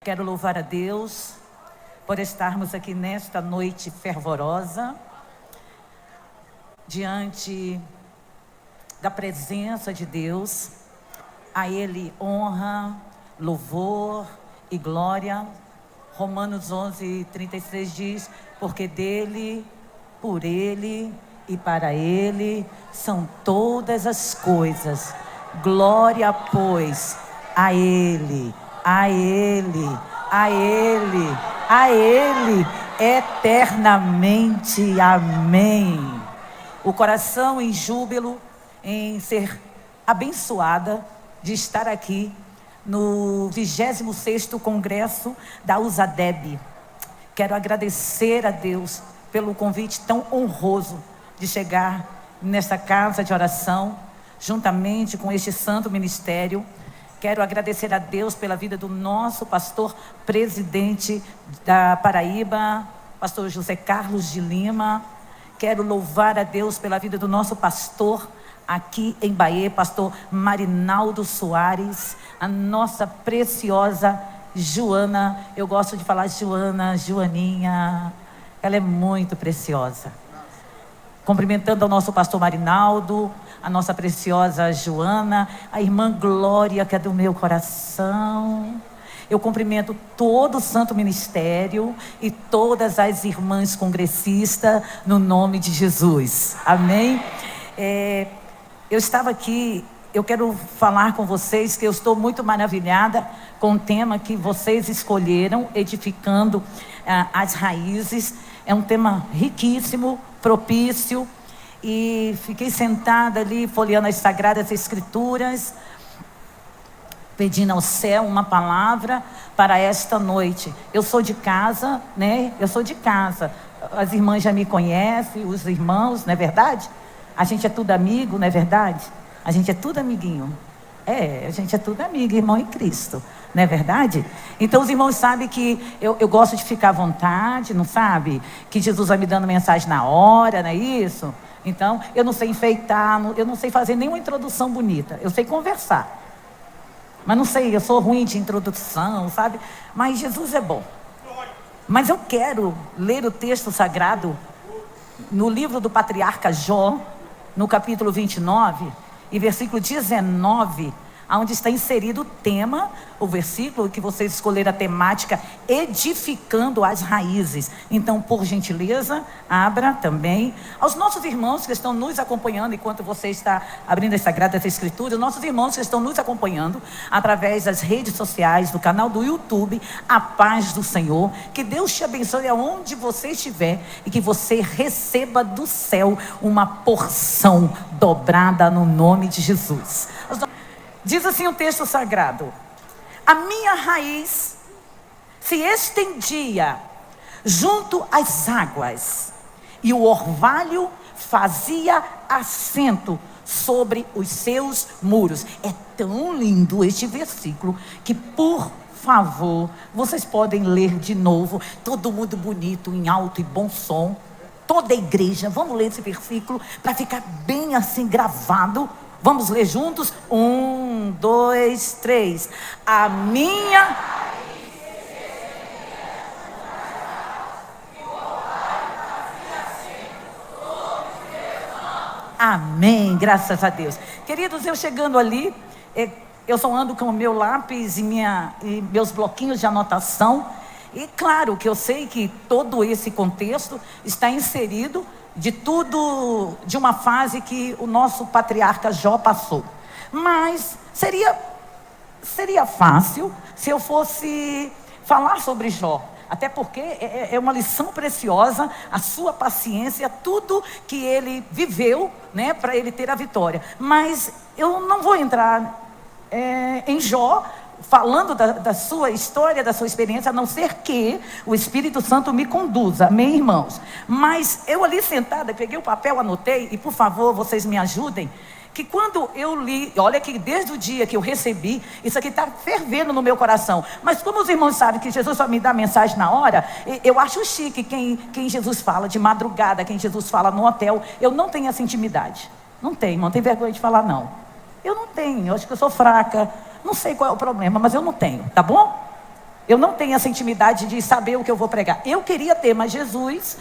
Quero louvar a Deus por estarmos aqui nesta noite fervorosa, diante da presença de Deus. A Ele honra, louvor e glória. Romanos 11:36 diz: porque dele, por Ele e para Ele são todas as coisas. Glória, pois, a Ele, a Ele, a Ele, a Ele, eternamente. Amém. O coração em júbilo, em ser abençoada de estar aqui no 26º Congresso da USADEB. Quero agradecer a Deus pelo convite tão honroso de chegar nesta casa de oração, juntamente com este santo ministério. Quero agradecer a Deus pela vida do nosso pastor presidente da Paraíba, pastor José Carlos de Lima. Quero louvar a Deus pela vida do nosso pastor aqui em Bahia, pastor Marinaldo Soares, a nossa preciosa Joana. Eu gosto de falar Joana, Joaninha, ela é muito preciosa. Cumprimentando ao nosso pastor Marinaldo, a nossa preciosa Joana, a irmã Glória, que é do meu coração. Eu cumprimento todo o santo ministério e todas as irmãs congressistas no nome de Jesus. Amém? Eu estava aqui, eu quero falar com vocês que eu estou muito maravilhada com o tema que vocês escolheram, edificando as raízes. É um tema riquíssimo, propício, e fiquei sentada ali folheando as Sagradas Escrituras, pedindo ao céu uma palavra para esta noite. Eu sou de casa, né? Eu sou de casa. As irmãs já me conhecem, os irmãos, não é verdade? A gente é tudo amigo, não é verdade? A gente é tudo amiguinho. A gente é tudo amigo, irmão em Cristo, não é verdade? Então os irmãos sabem que eu gosto de ficar à vontade, não sabe? Que Jesus vai me dando mensagem na hora, não é isso? Então eu não sei enfeitar, eu não sei fazer nenhuma introdução bonita. Eu sei conversar, mas não sei, eu sou ruim de introdução, sabe? Mas Jesus é bom. Mas eu quero ler o texto sagrado no livro do patriarca Jó, no capítulo 29 e versículo 19, onde está inserido o tema, o versículo que vocês escolheram, a temática, edificando as raízes. Então, por gentileza, abra também. Aos nossos irmãos que estão nos acompanhando, enquanto você está abrindo as Sagradas Escrituras, nossos irmãos que estão nos acompanhando através das redes sociais, do canal do YouTube, a paz do Senhor. Que Deus te abençoe aonde você estiver e que você receba do céu uma porção dobrada no nome de Jesus. Diz assim o texto sagrado: a minha raiz se estendia junto às águas, e o orvalho fazia assento sobre os seus muros. É tão lindo este versículo que, por favor, vocês podem ler de novo, todo mundo bonito, em alto e bom som, toda a igreja. Vamos ler esse versículo para ficar bem assim gravado. Vamos ler juntos? 1, 2, 3. A minha... Amém, graças a Deus. Queridos, eu chegando ali, eu só ando com o meu lápis e meus bloquinhos de anotação. E claro que eu sei que todo esse contexto está inserido de tudo, de uma fase que o nosso patriarca Jó passou. Mas seria fácil se eu fosse falar sobre Jó. Até porque é uma lição preciosa, a sua paciência, tudo que ele viveu, né, para ele ter a vitória. Mas eu não vou entrar em Jó, falando da sua história, da sua experiência, a não ser que o Espírito Santo me conduza, amém, irmãos? Mas eu ali sentada, peguei o papel, anotei, e por favor, vocês me ajudem, que quando eu li, olha que desde o dia que eu recebi, isso aqui está fervendo no meu coração. Mas como os irmãos sabem que Jesus só me dá mensagem na hora, eu acho chique quem Jesus fala de madrugada, quem Jesus fala no hotel. Eu não tenho essa intimidade, não tenho vergonha de falar não. Eu não tenho, eu acho que eu sou fraca. Não sei qual é o problema, mas eu não tenho, tá bom? Eu não tenho essa intimidade de saber o que eu vou pregar. Eu queria ter, mas Jesus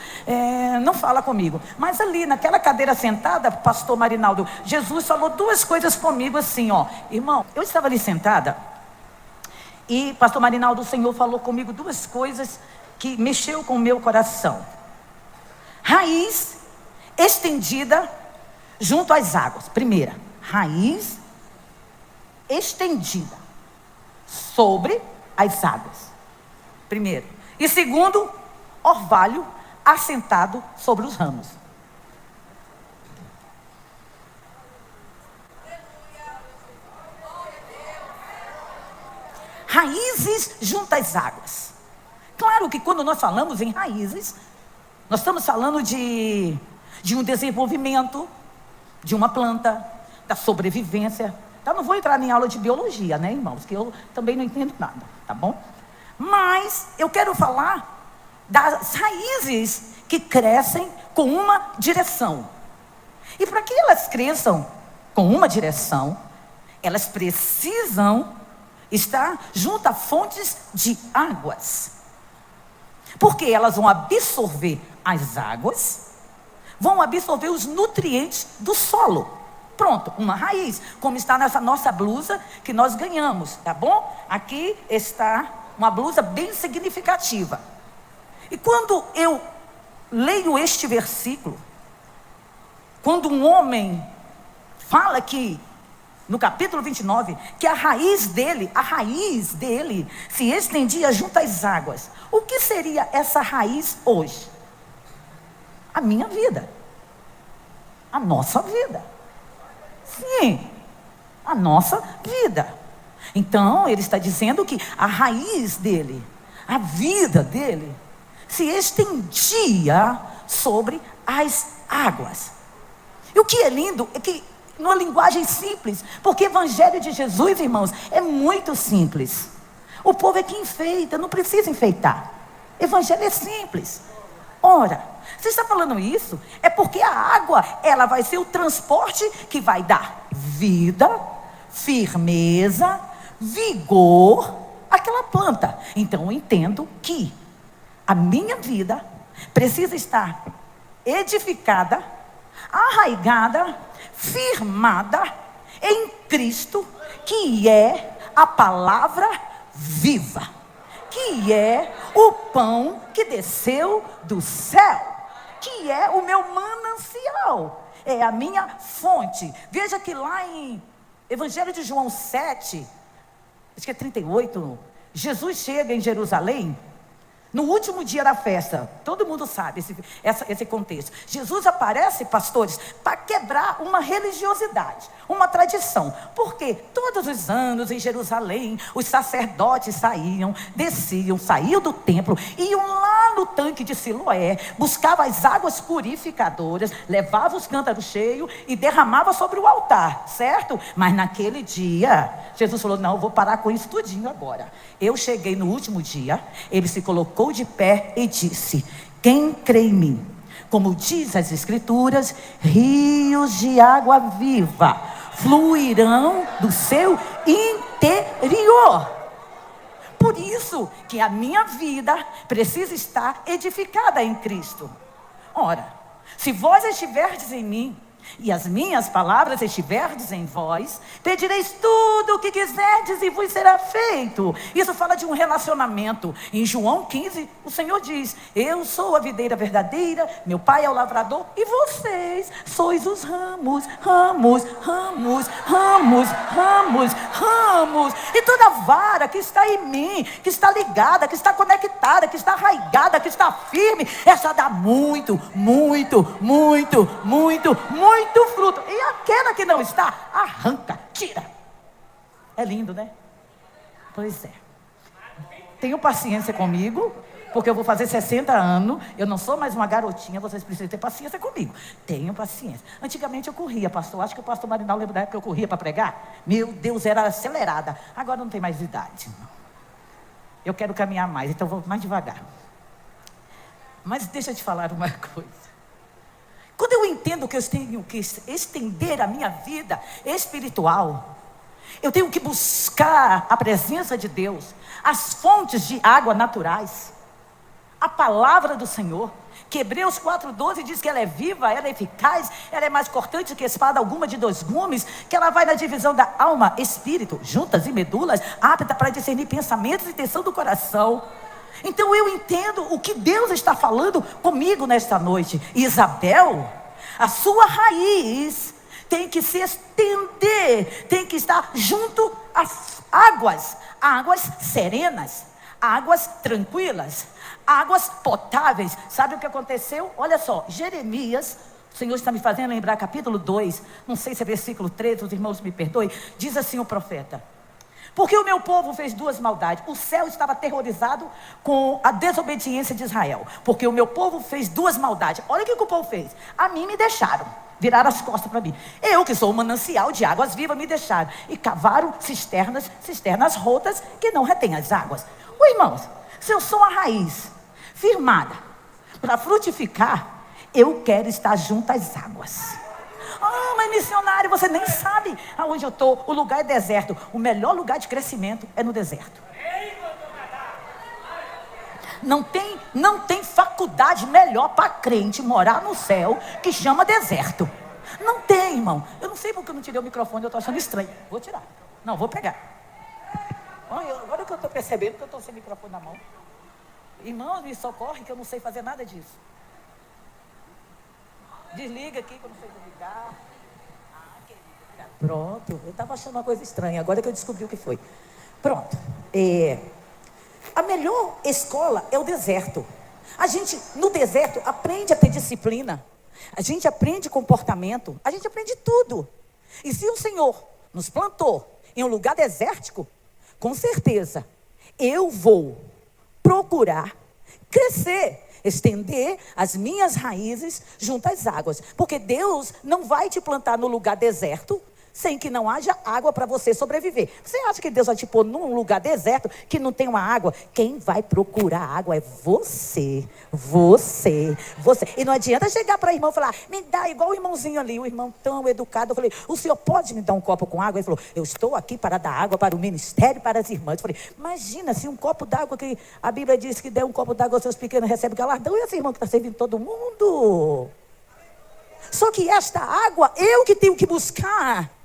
não fala comigo. Mas ali, naquela cadeira sentada, pastor Marinaldo, Jesus falou duas coisas comigo assim, ó. Irmão, eu estava ali sentada e pastor Marinaldo, o Senhor falou comigo duas coisas que mexeu com o meu coração. Raiz estendida junto às águas. Primeira, raiz estendida sobre as águas. Primeiro. E segundo, orvalho assentado sobre os ramos. Raízes junto às águas. Claro que quando nós falamos em raízes, nós estamos falando de um desenvolvimento de uma planta, da sobrevivência. Então, não vou entrar em aula de biologia, né, irmãos? Que eu também não entendo nada, tá bom? Mas eu quero falar das raízes que crescem com uma direção. E para que elas cresçam com uma direção, elas precisam estar junto a fontes de águas. Porque elas vão absorver as águas, vão absorver os nutrientes do solo. Pronto, uma raiz, como está nessa nossa blusa que nós ganhamos, tá bom? Aqui está uma blusa bem significativa. E quando eu leio este versículo, quando um homem fala que, no capítulo 29, que a raiz dele se estendia junto às águas. O que seria essa raiz hoje? A minha vida. A nossa vida. Sim, a nossa vida. Então, ele está dizendo que a raiz dele, a vida dele, se estendia sobre as águas. E o que é lindo é que, numa linguagem simples, porque o evangelho de Jesus, irmãos, é muito simples. O povo é que enfeita, não precisa enfeitar. O evangelho é simples. Ora, você está falando isso, é porque a água, ela vai ser o transporte que vai dar vida, firmeza, vigor àquela planta. Então eu entendo que a minha vida precisa estar edificada, arraigada, firmada em Cristo, que é a palavra viva, que é o pão que desceu do céu, que é o meu manancial, é a minha fonte. Veja que lá em Evangelho de João 7, acho que é 38, Jesus chega em Jerusalém, no último dia da festa. Todo mundo sabe esse contexto. Jesus aparece, pastores, para quebrar uma religiosidade, uma tradição. Porque todos os anos em Jerusalém, os sacerdotes saíam do templo, iam lá no tanque de Siloé, buscavam as águas purificadoras, levavam os cântaros cheios e derramavam sobre o altar, certo? Mas naquele dia, Jesus falou: não, eu vou parar com isso tudinho agora. Eu cheguei no último dia, ele se colocou de pé e disse: quem crê em mim, como diz as escrituras, rios de água viva fluirão do seu interior. Por isso que a minha vida precisa estar edificada em Cristo. Ora, se vós estiverdes em mim e as minhas palavras estiverdes em vós, pedireis tudo o que quiserdes e vos será feito. Isso fala de um relacionamento. Em João 15, o Senhor diz: eu sou a videira verdadeira, meu pai é o lavrador, e vocês sois os ramos, ramos, ramos, ramos, ramos, ramos. E toda vara que está em mim, que está ligada, que está conectada, que está arraigada, que está firme, essa dá muito, muito, muito, muito, muito fruto. E aquela que não está, arranca, tira. É lindo, né? Pois é. Tenham paciência comigo, porque eu vou fazer 60 anos. Eu não sou mais uma garotinha. Vocês precisam ter paciência comigo. Tenham paciência. Antigamente eu corria, pastor. Acho que o pastor Marinal lembra da época que eu corria para pregar. Meu Deus, era acelerada. Agora não tem mais idade. Eu quero caminhar mais, então vou mais devagar. Mas deixa eu te falar uma coisa. Quando eu entendo que eu tenho que estender a minha vida espiritual, eu tenho que buscar a presença de Deus, as fontes de água naturais, a palavra do Senhor, que Hebreus 4,12 diz que ela é viva, ela é eficaz, ela é mais cortante que espada alguma de dois gumes, que ela vai na divisão da alma, espírito, juntas e medulas, apta para discernir pensamentos e intenção do coração. Então eu entendo o que Deus está falando comigo nesta noite. Isabel, a sua raiz tem que se estender, tem que estar junto às águas serenas, águas tranquilas, águas potáveis. Sabe o que aconteceu? Olha só, Jeremias, o Senhor está me fazendo lembrar capítulo 2, não sei se é versículo 13, os irmãos me perdoem. Diz assim o profeta: porque o meu povo fez duas maldades. O céu estava aterrorizado com a desobediência de Israel, porque o meu povo fez duas maldades. Olha o que o povo fez: a mim me deixaram, viraram as costas para mim. Eu, que sou um manancial de águas vivas, me deixaram e cavaram cisternas rotas que não retêm as águas. Irmãos, se eu sou a raiz firmada para frutificar, eu quero estar junto às águas. Ah, mas missionário, você nem sabe aonde eu estou. O lugar é deserto. O melhor lugar de crescimento é no deserto. Não tem faculdade melhor para crente morar no céu que chama deserto. Não tem, irmão. Eu não sei porque eu não tirei o microfone, eu estou achando estranho. Vou tirar. Não, vou pegar. Agora que eu estou percebendo que eu estou sem microfone na mão. Irmãos, me socorre que eu não sei fazer nada disso. Desliga aqui que eu não sei desligar. Pronto, eu estava achando uma coisa estranha, agora que eu descobri o que foi. Pronto. A melhor escola é o deserto. A gente, no deserto, aprende a ter disciplina. A gente aprende comportamento. A gente aprende tudo. E se o Senhor nos plantou em um lugar desértico, com certeza, eu vou procurar crescer, estender as minhas raízes junto às águas. Porque Deus não vai te plantar no lugar deserto sem que não haja água para você sobreviver. Você acha que Deus vai te pôr num lugar deserto que não tem uma água? Quem vai procurar água é você. E não adianta chegar para o irmão e falar: me dá, igual o irmãozinho ali, o irmão tão educado. Eu falei: o senhor pode me dar um copo com água? Ele falou: eu estou aqui para dar água para o ministério, para as irmãs. Eu falei: imagina se um copo d'água, que a Bíblia diz que der um copo d'água aos seus pequenos recebe galardão, e esse irmão que está servindo todo mundo. Só que esta água, eu que tenho que buscar.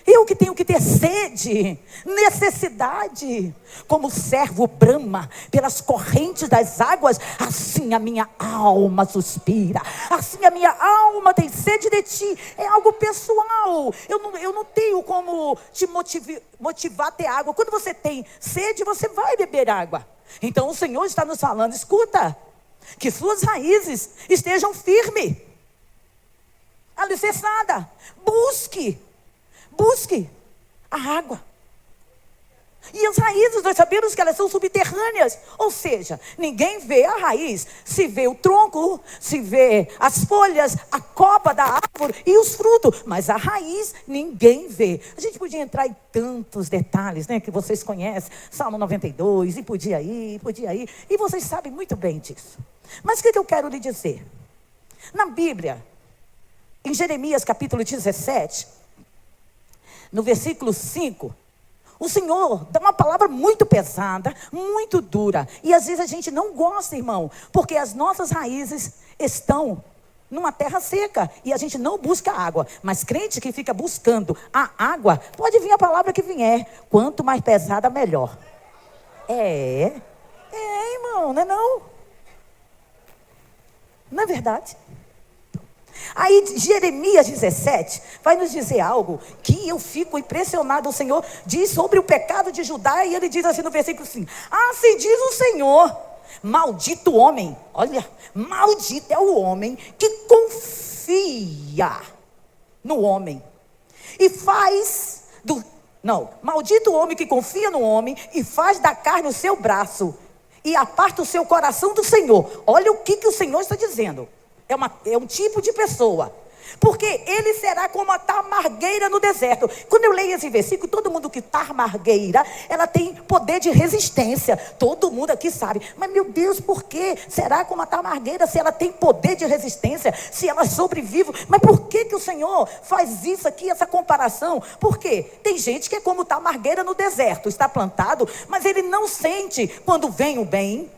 Eu que tenho que ter sede, necessidade. Como o servo brama pelas correntes das águas, assim a minha alma suspira. Assim a minha alma tem sede de ti. É algo pessoal. Eu não tenho como te motivar a ter água. Quando você tem sede, você vai beber água. Então o Senhor está nos falando: escuta, que suas raízes estejam firmes, alicerçada. Busque a água. E as raízes, nós sabemos que elas são subterrâneas. Ou seja, ninguém vê a raiz. Se vê o tronco, se vê as folhas, a copa da árvore e os frutos. Mas a raiz ninguém vê. A gente podia entrar em tantos detalhes, né, que vocês conhecem. Salmo 92, e podia ir. E vocês sabem muito bem disso. Mas o que eu quero lhe dizer? Na Bíblia, em Jeremias capítulo 17... no versículo 5, o Senhor dá uma palavra muito pesada, muito dura. E às vezes a gente não gosta, irmão, porque as nossas raízes estão numa terra seca e a gente não busca água. Mas crente que fica buscando a água, pode vir a palavra que vier, quanto mais pesada, melhor. Irmão, não é não? Não é verdade? Aí Jeremias 17 vai nos dizer algo que eu fico impressionado. O Senhor diz sobre o pecado de Judá, e ele diz assim no versículo 5: assim diz o Senhor: maldito o homem, olha, maldito é o homem que confia no homem e faz maldito o homem que confia no homem e faz da carne o seu braço e aparta o seu coração do Senhor. Olha o que o Senhor está dizendo. É um tipo de pessoa Porque ele será como a tamargueira no deserto. Quando eu leio esse versículo, todo mundo que tamargueira, ela tem poder de resistência. Todo mundo aqui sabe. Mas meu Deus, por que será como a tamargueira se ela tem poder de resistência? Se ela sobrevive? Mas por que o Senhor faz isso aqui, essa comparação? Por quê? Tem gente que é como tamargueira no deserto. Está plantado, mas ele não sente quando vem o bem.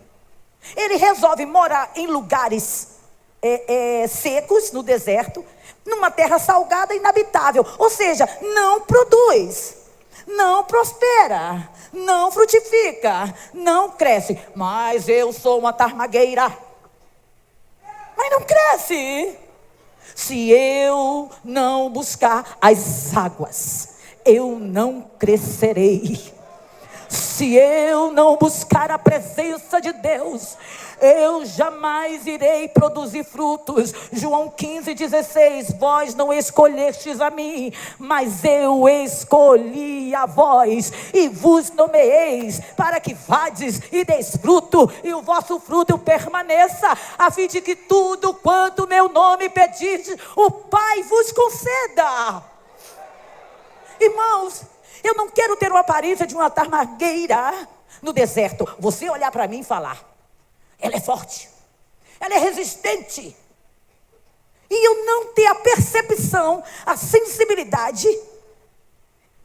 Ele resolve morar em lugares secos, no deserto, numa terra salgada e inabitável. Ou seja, não produz, não prospera, não frutifica, não cresce. Mas eu sou uma tamargueira. Mas não cresce. Se eu não buscar as águas, eu não crescerei. Se eu não buscar a presença de Deus, eu jamais irei produzir frutos. João 15:16, vós não escolhestes a mim, mas eu escolhi a vós, e vos nomeeis, para que vades e deis fruto, e o vosso fruto permaneça, a fim de que tudo quanto meu nome pedis, o Pai vos conceda. Irmãos, eu não quero ter uma aparência de uma tamargueira no deserto. Você olhar para mim e falar, ela é forte, ela é resistente, e eu não ter a percepção, a sensibilidade,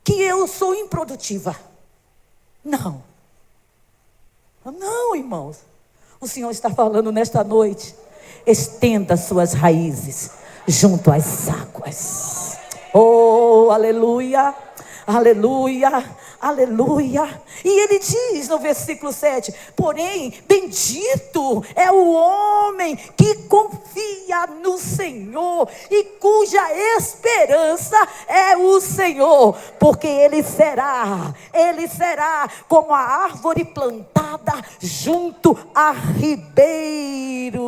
que eu sou improdutiva. Não, irmãos. O Senhor está falando nesta noite, estenda suas raízes junto às águas. Oh, aleluia. Aleluia, aleluia. E ele diz no versículo 7, porém, bendito é o homem que confia no Senhor e cuja esperança é o Senhor, porque ele será como a árvore plantada junto a ribeiros,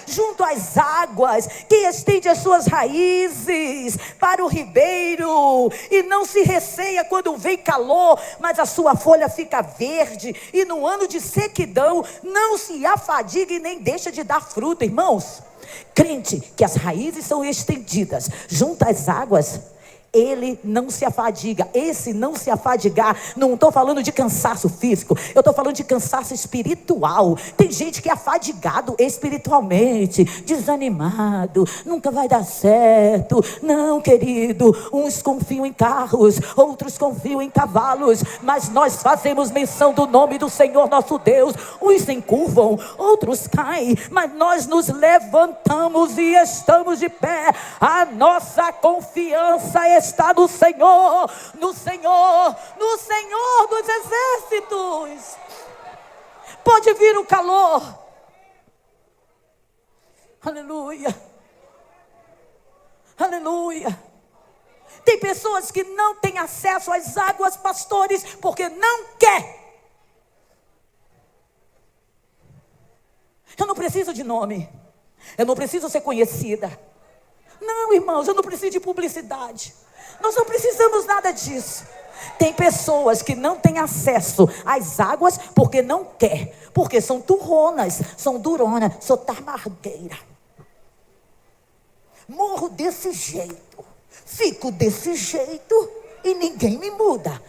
junto às águas, que estende as suas raízes para o ribeiro, e não se receia quando vem calor, mas a sua folha fica verde, e no ano de sequidão não se afadiga e nem deixa de dar fruto. Irmãos, crente que as raízes são estendidas junto às águas, ele não se afadiga. Esse não se afadigar, não estou falando de cansaço físico, eu estou falando de cansaço espiritual. Tem gente que é afadigado espiritualmente, desanimado, nunca vai dar certo. Não, querido, uns confiam em carros, outros confiam em cavalos, mas nós fazemos menção do nome do Senhor nosso Deus. Uns se encurvam, outros caem, mas nós nos levantamos e estamos de pé. A nossa confiança está no Senhor, no Senhor, no Senhor dos exércitos. Pode vir o calor, aleluia, aleluia. Tem pessoas que não têm acesso às águas, pastores, porque não quer. Eu não preciso de nome, eu não preciso ser conhecida. Não, irmãos, eu não preciso de publicidade. Nós não precisamos nada disso. Tem pessoas que não têm acesso às águas porque não quer, porque são turronas, são duronas, sou tamargueira. Morro desse jeito, fico desse jeito e ninguém me muda.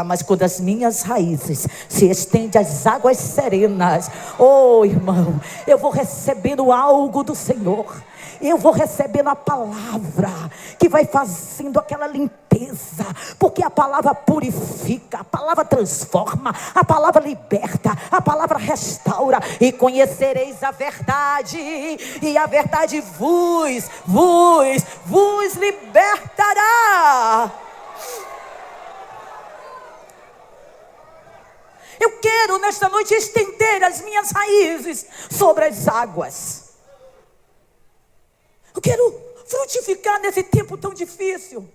Mas quando as minhas raízes se estendem às águas serenas, oh irmão, eu vou recebendo algo do Senhor. Eu vou recebendo a palavra que vai fazendo aquela limpeza, porque a palavra purifica, a palavra transforma, a palavra liberta, a palavra restaura. E conhecereis a verdade, e a verdade vos libertará. Eu quero nesta noite estender as minhas raízes sobre as águas. Eu quero frutificar nesse tempo tão difícil.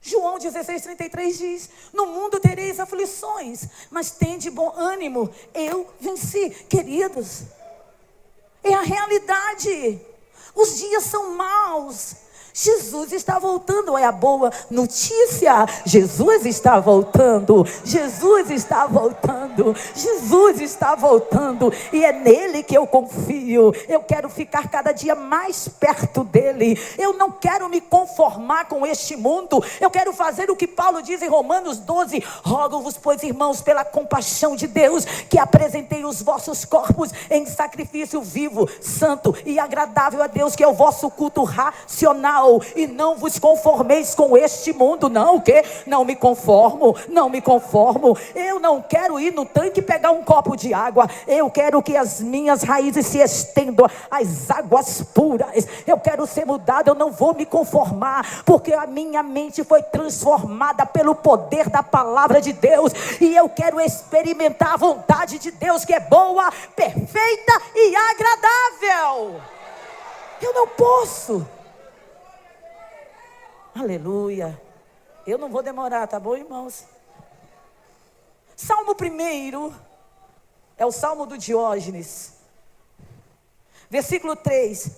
João 16:33 diz, no mundo tereis aflições, mas tende bom ânimo, eu venci. Queridos, é a realidade. Os dias são maus. Jesus está voltando, é a boa notícia. Jesus está voltando, Jesus está voltando, Jesus está voltando, e é nele que eu confio. Eu quero ficar cada dia mais perto dele. Eu não quero me conformar com este mundo. Eu quero fazer o que Paulo diz em Romanos 12: rogo-vos, pois, irmãos, pela compaixão de Deus, que apresentei os vossos corpos em sacrifício vivo, santo e agradável a Deus, que é o vosso culto racional. E não vos conformeis com este mundo. Não, o quê? Não me conformo, não me conformo. Eu não quero ir no tanque pegar um copo de água. Eu quero que as minhas raízes se estendam às águas puras. Eu quero ser mudado, eu não vou me conformar, porque a minha mente foi transformada pelo poder da palavra de Deus, e eu quero experimentar a vontade de Deus, que é boa, perfeita e agradável. Eu não posso. Aleluia. Eu não vou demorar, tá bom, irmãos? Salmo 1 é o Salmo do Diógenes. Versículo 3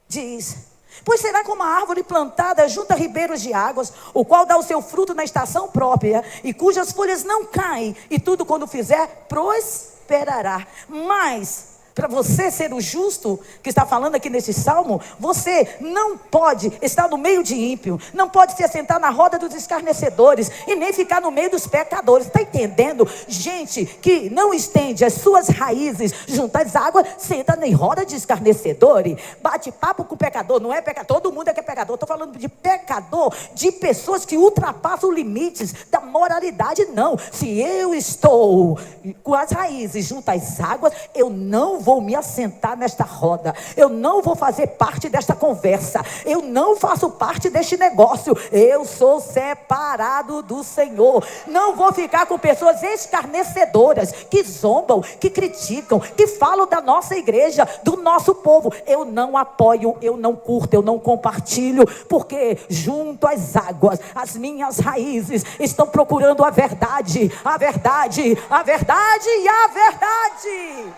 diz: pois será como a árvore plantada junto a ribeiros de águas, o qual dá o seu fruto na estação própria, e cujas folhas não caem, e tudo quando fizer prosperará. Mas para você ser o justo que está falando aqui nesse salmo, você não pode estar no meio de ímpio, não pode se assentar na roda dos escarnecedores, e nem ficar no meio dos pecadores. Está entendendo? Gente que não estende as suas raízes junto às águas, senta em roda de escarnecedores, bate papo com o pecador. Não é pecador, todo mundo é que é pecador. Estou falando de pecador, de pessoas que ultrapassam os limites da moralidade. Não, se eu estou com as raízes junto às águas, eu não vou me assentar nesta roda, eu não vou fazer parte desta conversa, eu não faço parte deste negócio. Eu sou separado do Senhor. Não vou ficar com pessoas escarnecedoras, que zombam, que criticam, que falam da nossa igreja, do nosso povo. Eu não apoio, eu não curto, eu não compartilho, porque junto às águas, as minhas raízes estão procurando a verdade, a verdade, a verdade e a verdade.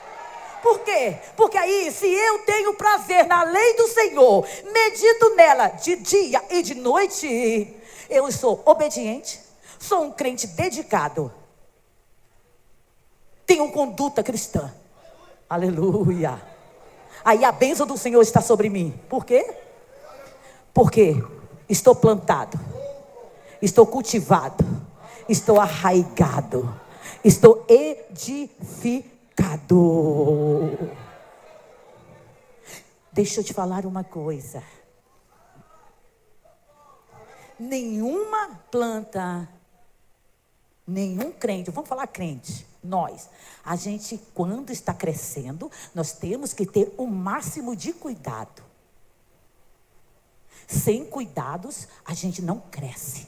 Por quê? Porque aí, se eu tenho prazer na lei do Senhor, medito nela de dia e de noite, eu sou obediente, sou um crente dedicado, tenho conduta cristã. Aleluia. Aí a bênção do Senhor está sobre mim. Por quê? Porque estou plantado, estou cultivado, estou arraigado, estou edificado. Deixa eu te falar uma coisa. Nenhuma planta, nenhum crente, vamos falar crente, a gente, quando está crescendo, nós temos que ter o máximo de cuidado. Sem cuidados, a gente não cresce.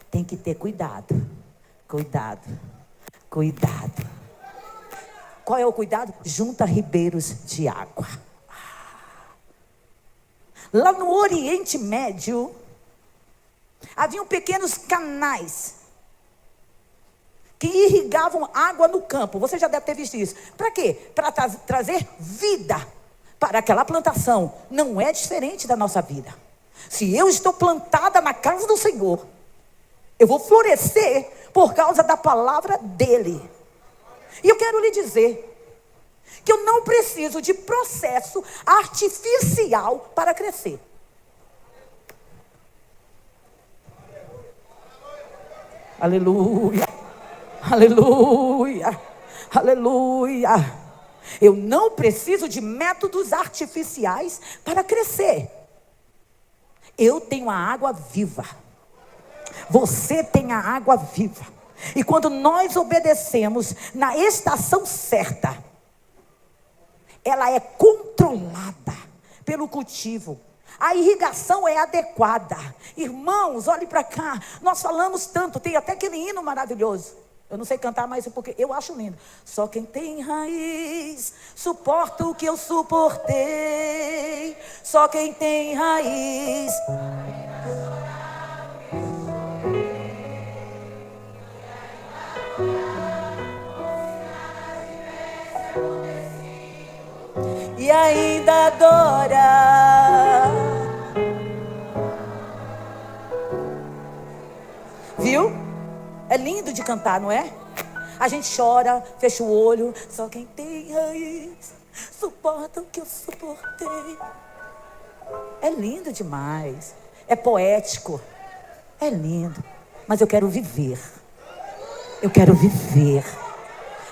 Tem que ter cuidado. Cuidado. Qual é o cuidado? Junta ribeiros de água. Lá no Oriente Médio, haviam pequenos canais que irrigavam água no campo. Você já deve ter visto isso. Para quê? Para trazer vida para aquela plantação. Não é diferente da nossa vida. Se eu estou plantada na casa do Senhor, eu vou florescer por causa da palavra dele. E eu quero lhe dizer que eu não preciso de processo artificial para crescer. Aleluia, aleluia, aleluia. Eu não preciso de métodos artificiais para crescer. Eu tenho a água viva. Você tem a água viva. E quando nós obedecemos na estação certa, ela é controlada pelo cultivo. A irrigação é adequada. Irmãos, olhe para cá. Nós falamos tanto, tem até aquele hino maravilhoso. Eu não sei cantar, mas é porque eu acho lindo. Só quem tem raiz suporta o que eu suportei. Só quem tem raiz. E ainda adora. lindo de cantar, não é? A gente chora, fecha o olho. Só quem tem raiz suporta o que eu suportei. É lindo demais. É poético. É lindo. Mas eu quero viver. Eu quero viver.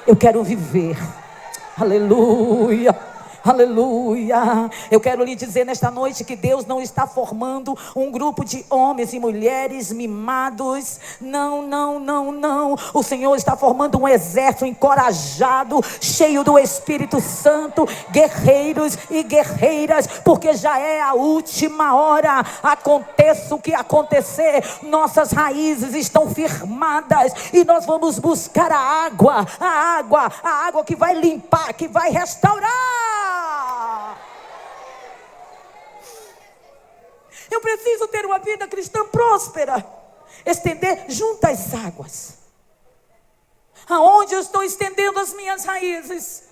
Eu quero viver. Aleluia. Aleluia. Eu quero lhe dizer nesta noite que Deus não está formando um grupo de homens e mulheres mimados. Não, não, não, não. O Senhor está formando um exército encorajado, cheio do Espírito Santo, guerreiros e guerreiras, porque já é a última hora. Aconteça o que acontecer, nossas raízes estão firmadas e nós vamos buscar a água que vai limpar, que vai restaurar. Eu preciso ter uma vida cristã próspera, estender junto às águas. Aonde eu estou estendendo as minhas raízes?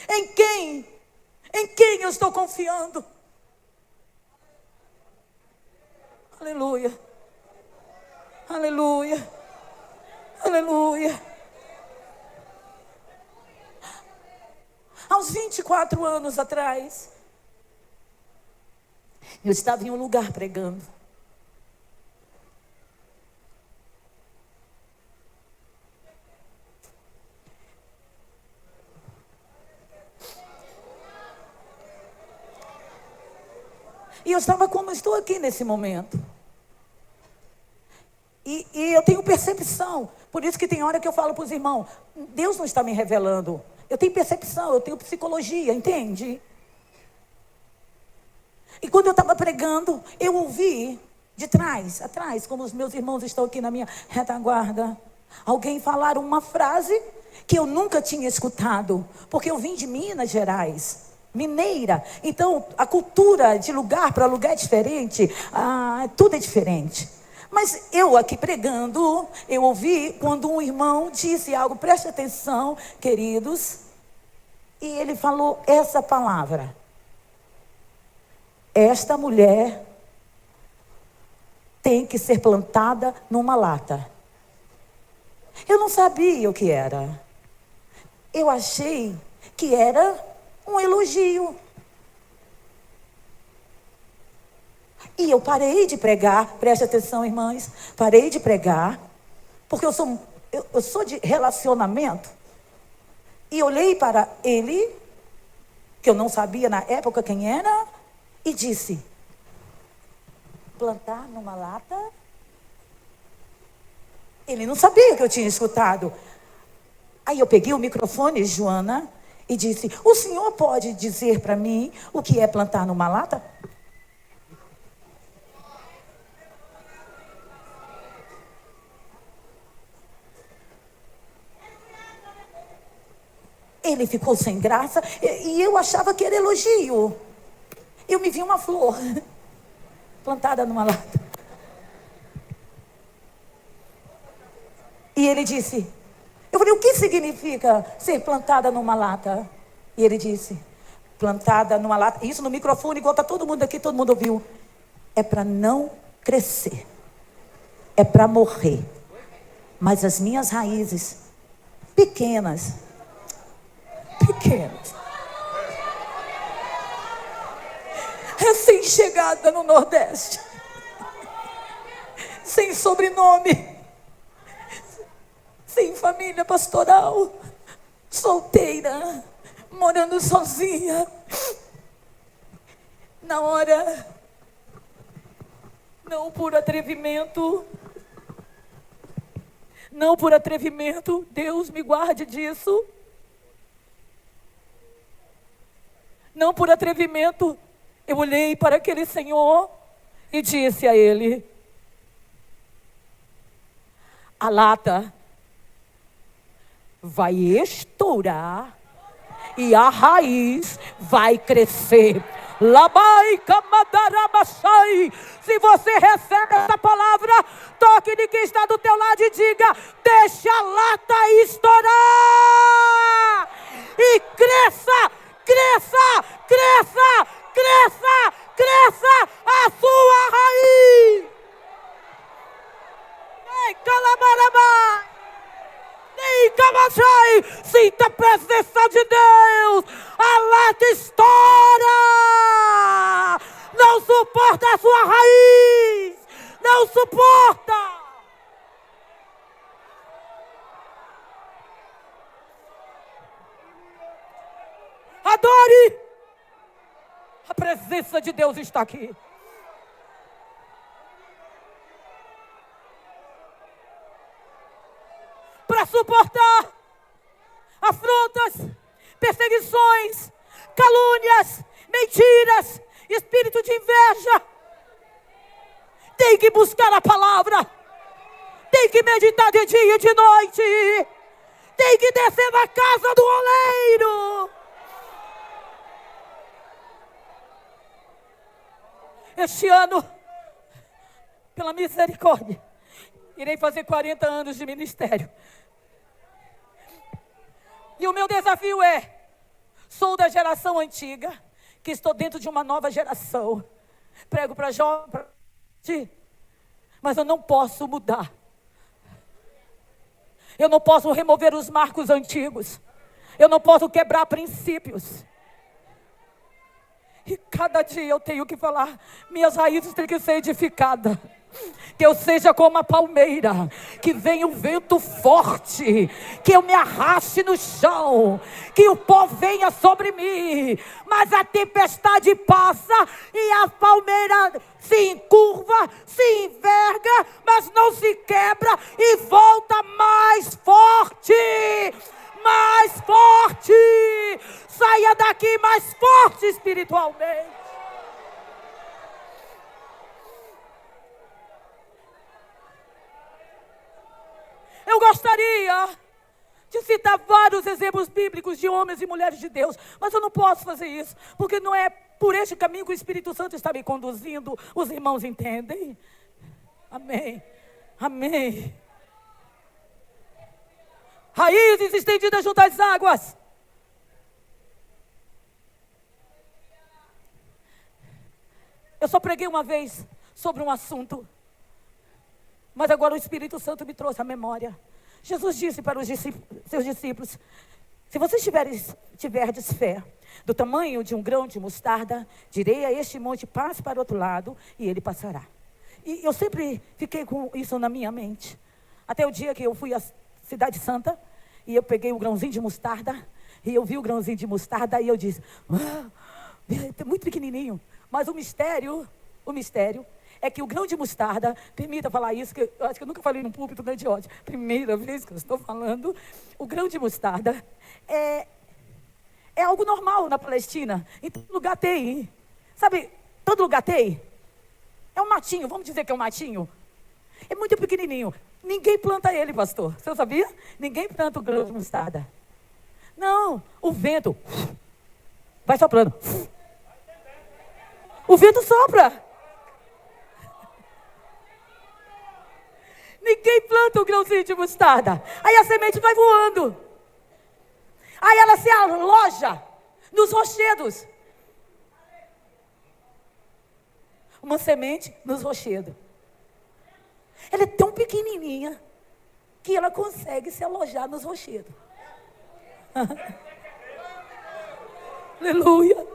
Em quem? Em quem eu estou confiando? Aleluia. Aleluia. Aleluia. Aos 24 anos atrás, eu estava em um lugar pregando. E eu estava como estou aqui nesse momento. E eu tenho percepção. Por isso que tem hora que eu falo para os irmãos, Deus não está me revelando. Eu tenho percepção, eu tenho psicologia, entende? E quando eu estava pregando, eu ouvi de trás, atrás, como os meus irmãos estão aqui na minha retaguarda, alguém falar uma frase que eu nunca tinha escutado, porque eu vim de Minas Gerais, mineira. Então, a cultura de lugar para lugar é diferente, tudo é diferente. Mas eu aqui pregando, eu ouvi quando um irmão disse algo, preste atenção, queridos, e ele falou essa palavra: esta mulher tem que ser plantada numa lata. Eu não sabia o que era. Eu achei que era um elogio. E eu parei de pregar, preste atenção, irmãs, parei de pregar, porque eu sou de relacionamento, e olhei para ele, que eu não sabia na época quem era, e disse: plantar numa lata? Ele não sabia que eu tinha escutado. Aí eu peguei o microfone, Joana, e disse: o senhor pode dizer para mim o que é plantar numa lata? Ele ficou sem graça e eu achava que era elogio. Eu me vi uma flor plantada numa lata. E ele disse, eu falei, o que significa ser plantada numa lata? E ele disse, plantada numa lata, isso no microfone, igual está todo mundo aqui, todo mundo ouviu. É para não crescer, é para morrer. Mas as minhas raízes, pequenas, recém-chegada no Nordeste, sem sobrenome, sem família pastoral, solteira, morando sozinha. Na hora, não por atrevimento, Deus me guarde disso. Não por atrevimento, eu olhei para aquele senhor e disse a ele: a lata vai estourar e a raiz vai crescer. Labai kamadaramasai. Se você recebe essa palavra, toque de quem está do teu lado e diga: deixa a lata estourar e cresça, cresça, cresça, cresça, cresça a sua raiz. Calabarabá. Sinta a presença de Deus. Alerta, estoura. Não suporta a sua raiz. Não suporta. Adore. A presença de Deus está aqui. Para suportar afrontas, perseguições, calúnias, mentiras, espírito de inveja. Tem que buscar a palavra. Tem que meditar de dia e de noite. Tem que descer na casa do oleiro. Este ano, pela misericórdia, irei fazer 40 anos de ministério. E o meu desafio sou da geração antiga, que estou dentro de uma nova geração. Prego para jovens, mas eu não posso mudar. Eu não posso remover os marcos antigos. Eu não posso quebrar princípios. E cada dia eu tenho que falar, minhas raízes têm que ser edificadas. Que eu seja como a palmeira, que venha um vento forte, que eu me arraste no chão, que o pó venha sobre mim, mas a tempestade passa e a palmeira se encurva, se enverga, mas não se quebra e volta mais forte, mais forte. Saia daqui mais forte espiritualmente. Eu gostaria de citar vários exemplos bíblicos de homens e mulheres de Deus, mas eu não posso fazer isso, porque não é por este caminho que o Espírito Santo está me conduzindo. Os irmãos entendem? Amém. Amém. Raízes estendidas junto às águas. Eu só preguei uma vez sobre um assunto, mas agora o Espírito Santo me trouxe à memória. Jesus disse para os seus discípulos: se vocês tiverdes fé do tamanho de um grão de mostarda, direi a este monte, passe para o outro lado, e ele passará. E eu sempre fiquei com isso na minha mente. Até o dia que eu fui à Cidade Santa, e eu peguei um grãozinho de mostarda, e eu vi o grãozinho de mostarda, e eu disse, é muito pequenininho. Mas o mistério é que o grão de mostarda, permita falar isso, que eu acho que eu nunca falei num púlpito grande ódio, primeira vez que eu estou falando, o grão de mostarda é algo normal na Palestina. Em todo lugar tem. Sabe, todo lugar tem. É um matinho, vamos dizer que é um matinho. É muito pequenininho. Ninguém planta ele, pastor. Você sabia? Ninguém planta o grão de mostarda. Não, o vento vai soprando. O vento sopra. Ninguém planta um grãozinho de mostarda. Aí a semente vai voando. Aí ela se aloja nos rochedos. Uma semente nos rochedos. Ela é tão pequenininha que ela consegue se alojar nos rochedos. Aleluia.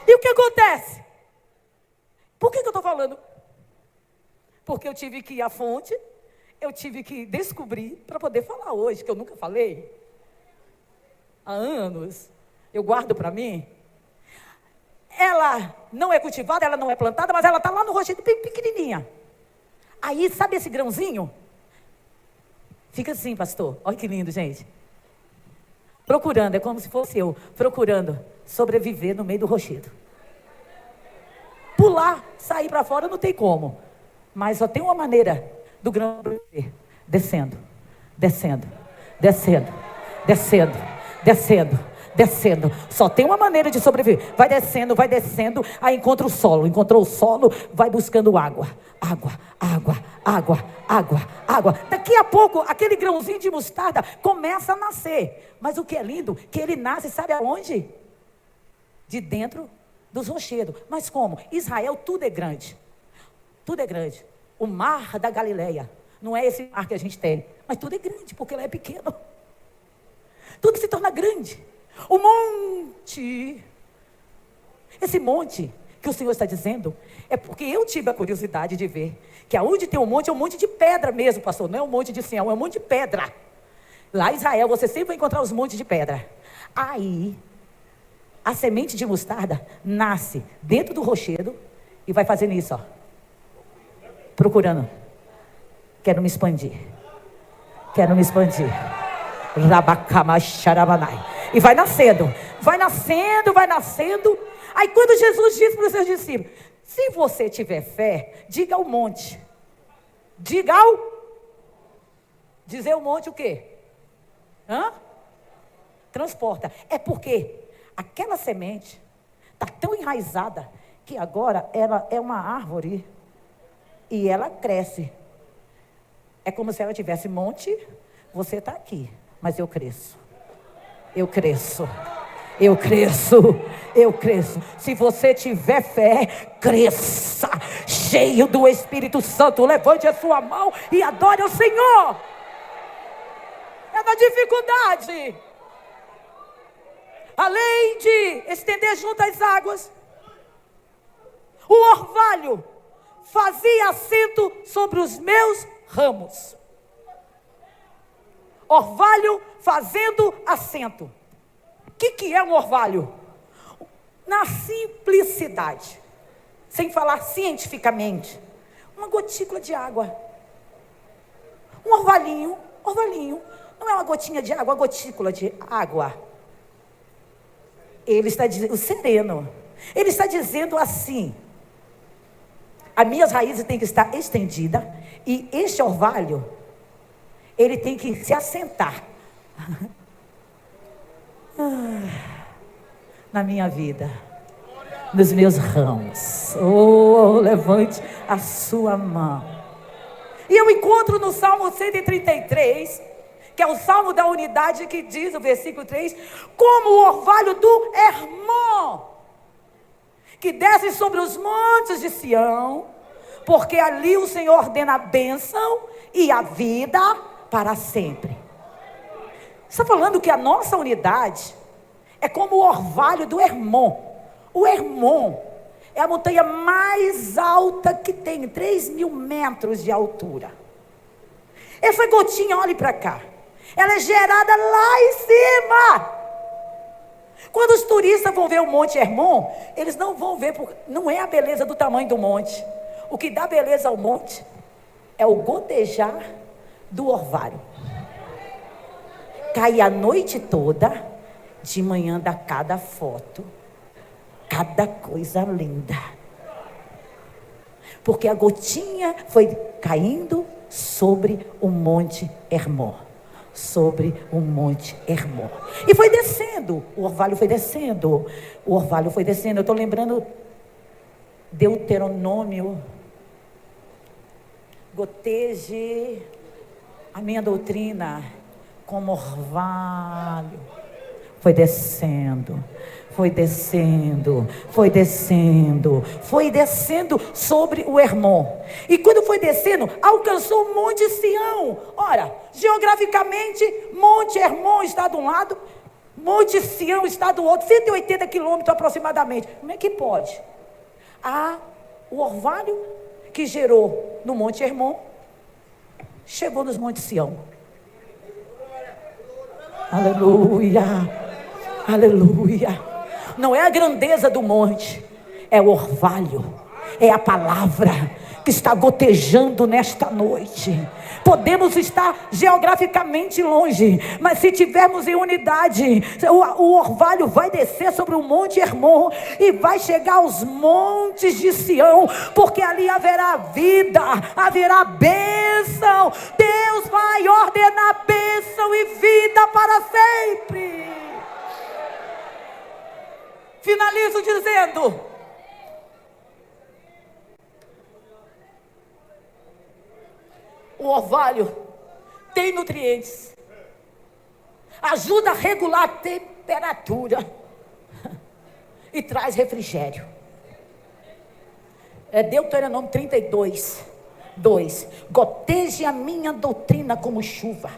E o que acontece? Por que eu estou falando? Porque eu tive que ir à fonte, eu tive que descobrir para poder falar hoje, que eu nunca falei. Há anos, eu guardo para mim. Ela não é cultivada, ela não é plantada, mas ela está lá no rochedo bem pequenininha. Aí, sabe esse grãozinho? Fica assim, pastor. Olha que lindo, gente. Procurando, é como se fosse eu, procurando sobreviver no meio do rochedo. Pular, sair para fora não tem como. Mas só tem uma maneira do grão descendo, descendo, descendo, descendo, descendo, descendo. Só tem uma maneira de sobreviver. Vai descendo, aí encontra o solo. Encontrou o solo, vai buscando água. Água, água, água, água, água. Daqui a pouco, aquele grãozinho de mostarda começa a nascer. Mas o que é lindo, que ele nasce, sabe aonde? De dentro dos rochedos. Mas como? Israel, tudo é grande. Tudo é grande. O mar da Galileia. Não é esse mar que a gente tem. Mas tudo é grande, porque lá é pequeno. Tudo se torna grande. O monte. Esse monte que o Senhor está dizendo, é porque eu tive a curiosidade de ver que aonde tem um monte, é um monte de pedra mesmo, pastor. Não é um monte de Sião, é um monte de pedra. Lá em Israel, você sempre vai encontrar os montes de pedra. Aí, a semente de mostarda nasce dentro do rochedo e vai fazendo isso, ó. Procurando. Quero me expandir. Quero me expandir. E vai nascendo. Vai nascendo, vai nascendo. Aí quando Jesus disse para os seus discípulos: se você tiver fé, diga ao monte. Diga ao. Dizer ao monte o quê? Transporta. É porque aquela semente está tão enraizada que agora ela é uma árvore e ela cresce. É como se ela tivesse monte, você está aqui, mas eu cresço. Eu cresço. Eu cresço, eu cresço. Se você tiver fé, cresça, cheio do Espírito Santo. Levante a sua mão e adore ao Senhor. É na dificuldade. Além de estender junto às águas, o orvalho fazia assento sobre os meus ramos. Orvalho fazendo assento. O que é um orvalho? Na simplicidade, sem falar cientificamente, uma gotícula de água. Um orvalhinho, não é uma gotinha de água, uma gotícula de água. Ele está dizendo, o sereno, ele está dizendo assim: as minhas raízes têm que estar estendidas e este orvalho, ele tem que se assentar na minha vida, nos meus ramos. Oh, levante a sua mão. E eu encontro no Salmo 133, que é o Salmo da unidade, que diz, o versículo 3, como o orvalho do Hermon, que desce sobre os montes de Sião, porque ali o Senhor ordena a bênção e a vida para sempre. Está falando que a nossa unidade é como o orvalho do Hermon. O Hermon é a montanha mais alta que tem, 3.000 metros de altura. Essa gotinha, olhe para cá, ela é gerada lá em cima. Quando os turistas vão ver o Monte Hermon, eles não vão ver, não é a beleza do tamanho do monte. O que dá beleza ao monte é o gotejar do orvalho. Cai a noite toda, de manhã dá cada foto, cada coisa linda. Porque a gotinha foi caindo sobre o Monte Hermon. Sobre o Monte Hermon. E foi descendo, o orvalho foi descendo. O orvalho foi descendo. Eu estou lembrando Deuteronômio. Goteje a minha doutrina como orvalho. Foi descendo, foi descendo, foi descendo, foi descendo sobre o Hermon. E quando foi descendo, alcançou o Monte Sião. Ora, geograficamente, Monte Hermon está de um lado, Monte Sião está do outro, 180 quilômetros aproximadamente. Como é que pode? O orvalho que gerou no Monte Hermon chegou nos Montes Sião. Aleluia, aleluia. Não é a grandeza do monte, é o orvalho, é a palavra que está gotejando nesta noite. Podemos estar geograficamente longe, mas se tivermos em unidade, o orvalho vai descer sobre o Monte Hermon e vai chegar aos montes de Sião, porque ali haverá vida, haverá bênção. Deus vai ordenar bênção e vida para sempre. Finalizo dizendo: o orvalho tem nutrientes, ajuda a regular a temperatura e traz refrigério. É Deuteronômio 32, 2. Goteje a minha doutrina como chuva.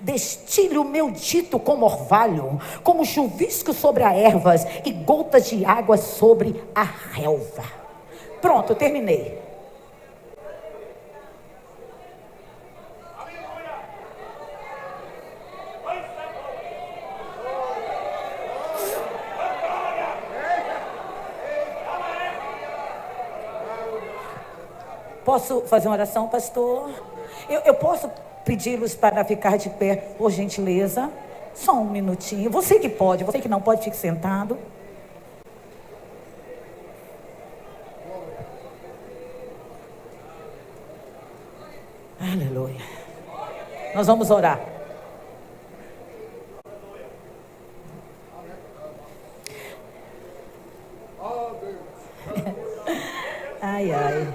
Destile o meu dito como orvalho, como chuvisco sobre as ervas e gotas de água sobre a relva. Pronto, terminei. Posso fazer uma oração, pastor? Eu posso pedi-los para ficar de pé, por gentileza? Só um minutinho. Você que pode, você que não pode, fique sentado. Aleluia. Nós vamos orar. Ai, ai.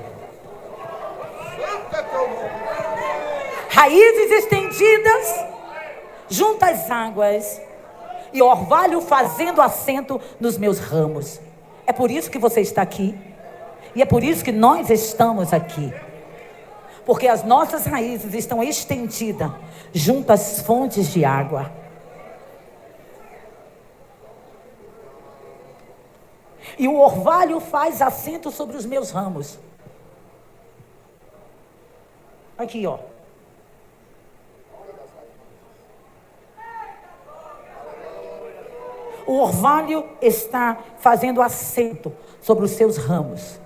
Raízes estendidas junto às águas e orvalho fazendo assento nos meus ramos. É por isso que você está aqui. E é por isso que nós estamos aqui. Porque as nossas raízes estão estendidas junto às fontes de água. E o orvalho faz assento sobre os meus ramos. Aqui, ó. O orvalho está fazendo assento sobre os seus ramos.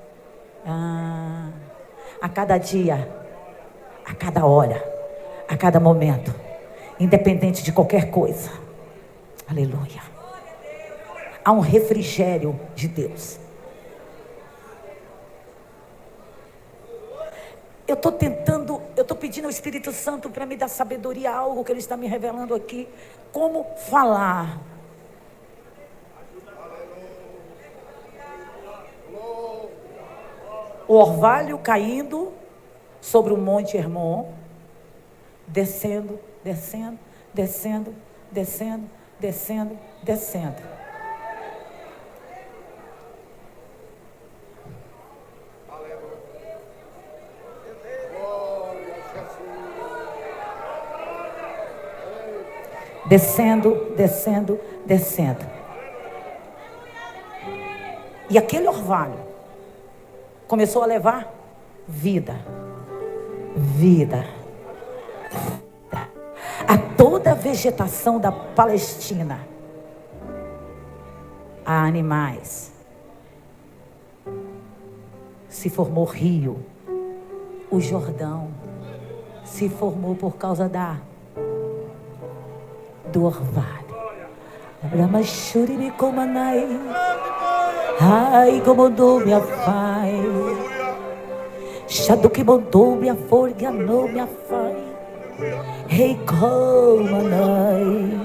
A cada dia, a cada hora, a cada momento, independente de qualquer coisa. Aleluia. Há um refrigério de Deus. Eu estou pedindo ao Espírito Santo para me dar sabedoria, algo que Ele está me revelando aqui. Como falar. O orvalho caindo sobre o Monte Hermon, descendo, descendo, descendo, descendo, descendo, descendo. Descendo, descendo, descendo. E aquele orvalho começou a levar vida, vida, a toda a vegetação da Palestina, a animais. Se formou rio, o Jordão se formou por causa do orvalho. Ramachuri comanai. Ai, como dou minha pai, Shadu que mandou minha forga, não minha pai. Rei comanai,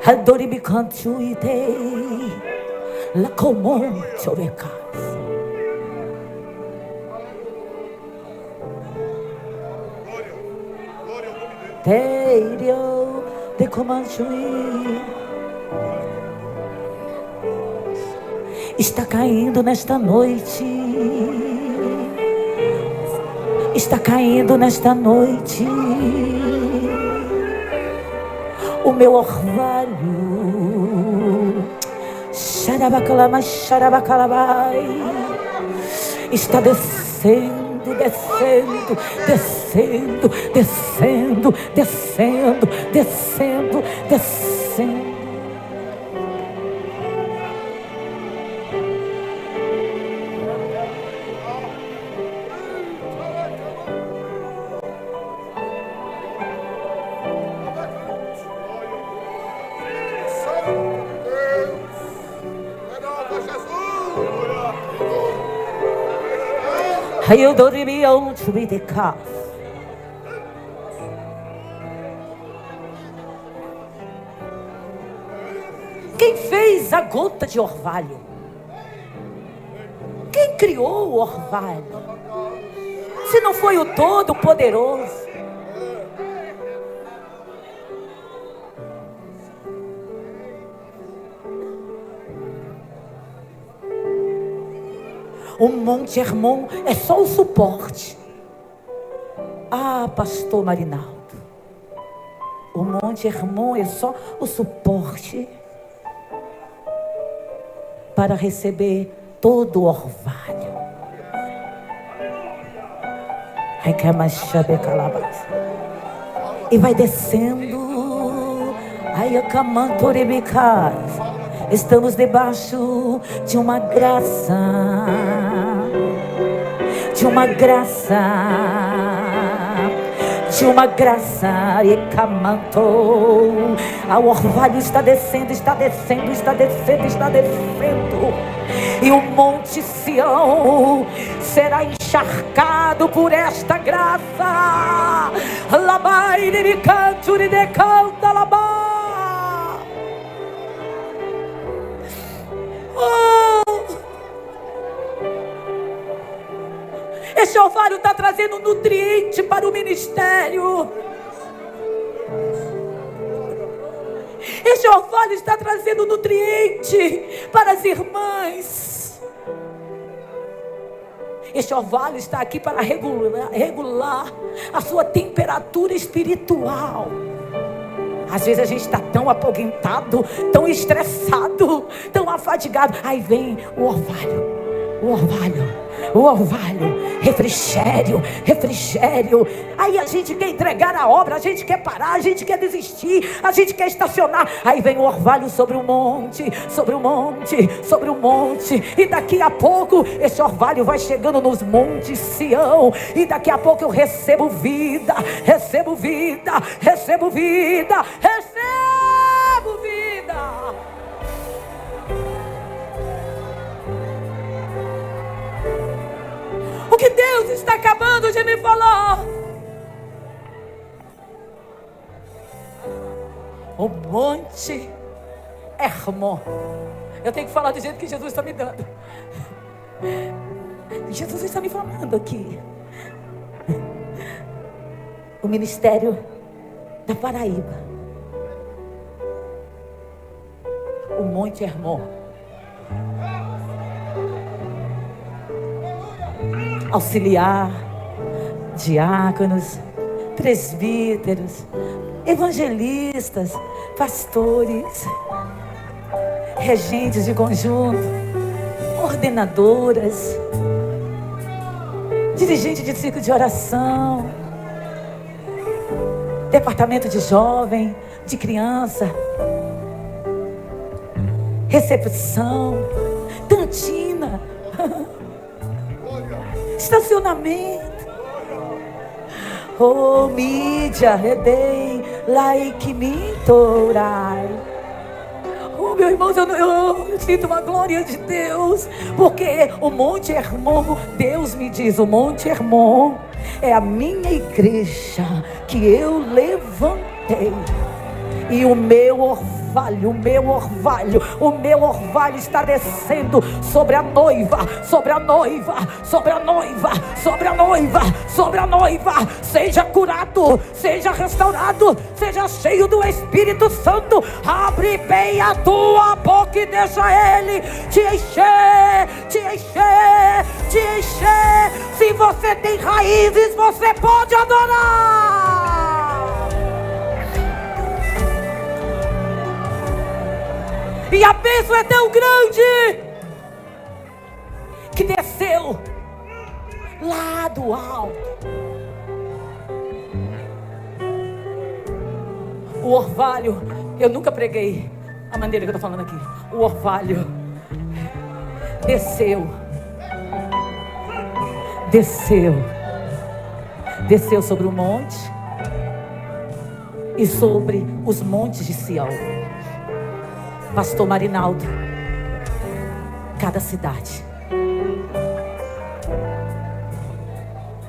Adori me canto e dei, La comum chovecas. Teirio de comanchuí. Está caindo nesta noite. Está caindo nesta noite. O meu orvalho. Xarabacalama, xarabacalabai. Está descendo, descendo, descendo, descendo, descendo, descendo, descendo. Eu dormi onde me de casa. Quem fez a gota de orvalho? Quem criou o orvalho? Se não foi o Todo-Poderoso? O Monte Hermon é só o suporte. Ah, pastor Marinaldo, o Monte Hermon é só o suporte para receber todo o orvalho. E vai descendo. Estamos debaixo de uma graça. De uma graça. De uma graça. O orvalho está descendo, está descendo, está descendo, está descendo. E o Monte Sião será encharcado por esta graça. Labai de canto de canta labá. Esse orvalho está trazendo nutriente para o ministério. Este orvalho está trazendo nutriente para as irmãs. Este orvalho está aqui para regular a sua temperatura espiritual. Às vezes a gente está tão apoquentado, tão estressado, tão afadigado. Aí vem o orvalho. O orvalho, refrigério. Aí a gente quer entregar a obra, a gente quer parar, a gente quer desistir, a gente quer estacionar. Aí vem o orvalho sobre o monte. E daqui a pouco esse orvalho vai chegando nos montes Sião. E daqui a pouco eu recebo vida. O que Deus está acabando de me falar. O Monte Hermon. Eu tenho que falar do jeito que Jesus está me dando. Jesus está me falando aqui. O ministério da Paraíba. O Monte Hermon. Auxiliar, diáconos, presbíteros, evangelistas, pastores, regentes de conjunto, ordenadoras, dirigente de ciclo de oração, departamento de jovem, de criança, recepção, cantina, estacionamento. Oh, mídia, redei, like me torai. Oh, meu irmão, eu sinto uma glória de Deus, porque o Monte Hermon, Deus me diz, o Monte Hermon é a minha igreja que eu levantei. E o meu orvalho está descendo sobre a noiva. Seja curado, seja restaurado, seja cheio do Espírito Santo. Abre bem a tua boca e deixa Ele te encher. Se você tem raízes, você pode adorar. E a bênção é tão grande que desceu lá do alto. O orvalho, eu nunca preguei a maneira que eu estou falando aqui. O orvalho desceu sobre o monte e sobre os montes de Sião. Pastor Marinaldo, cada cidade,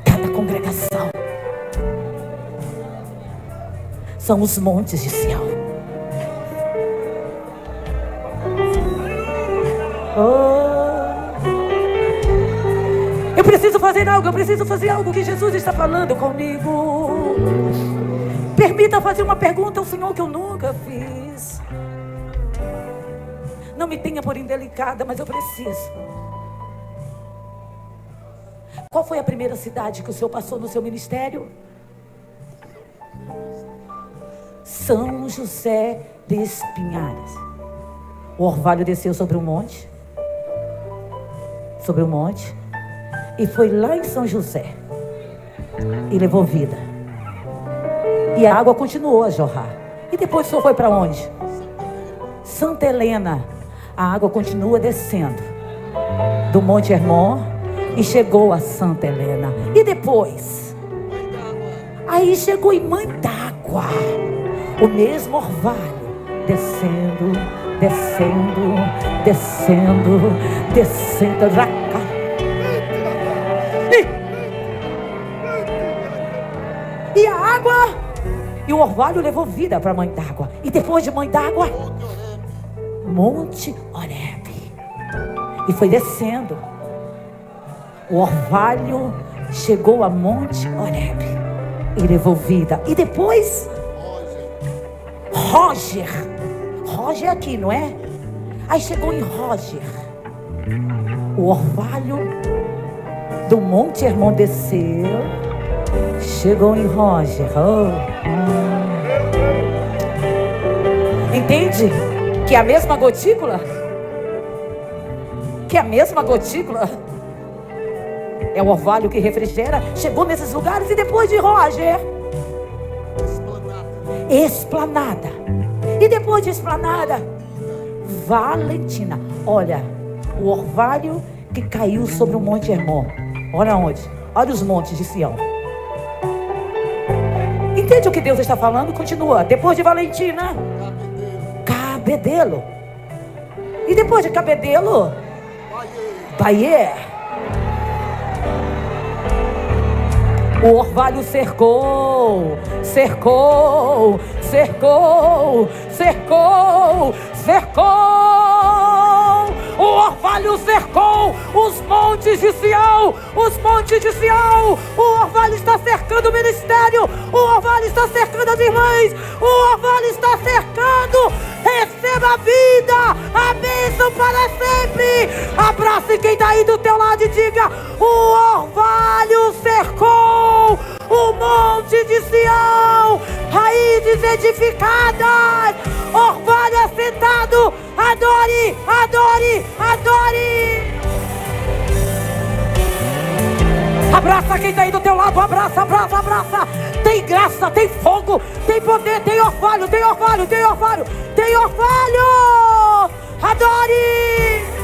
cada congregação são os montes de Sião. Eu preciso fazer algo que Jesus está falando comigo. Permita fazer uma pergunta ao Senhor que eu nunca fiz. Não me tenha por indelicada, mas eu preciso. Qual foi a primeira cidade que o Senhor passou no seu ministério? São José dos Pinhais. O orvalho desceu sobre o monte. Sobre o monte. E foi lá em São José. E levou vida. E a água continuou a jorrar. E depois o Senhor foi para onde? Santa Helena. A água continua descendo do Monte Hermon e chegou a Santa Helena. E depois? Aí chegou em Mãe d'Água. O mesmo orvalho descendo, descendo, descendo, descendo. E a água e o orvalho levou vida para Mãe d'Água. E depois de Mãe d'Água, Monte Horebe. E foi descendo. O orvalho chegou a Monte Horebe e levou vida. E depois Roger. Roger aqui, não é? Aí chegou em Roger. O orvalho do Monte Hermon desceu. Chegou em Roger. Entende? Que é a mesma gotícula? Que é a mesma gotícula? É o orvalho que refrigera. Chegou nesses lugares e depois de Roger, Esplanada. E depois de Esplanada, Valentina. Olha, o orvalho que caiu sobre o Monte Hermon. Olha onde? Olha os montes de Sião. Entende o que Deus está falando? Continua. Depois de Valentina, Cabedelo. E depois de Cabedelo, Bahia. O orvalho cercou, cercou, cercou, cercou, cercou. O orvalho cercou os montes de Sião, os montes de Sião. O orvalho está cercando o ministério, o orvalho está cercando as irmãs, o orvalho está cercando. Receba a vida, a bênção para sempre. Abrace quem está aí do teu lado e diga: o orvalho cercou o monte de Sião, raízes edificadas, orvalho assentado. Adore, adore, adore. Abraça quem está aí do teu lado, abraça, abraça, abraça. Tem graça, tem fogo, tem poder, tem orvalho, tem orvalho, tem orvalho, tem orvalho. Adore.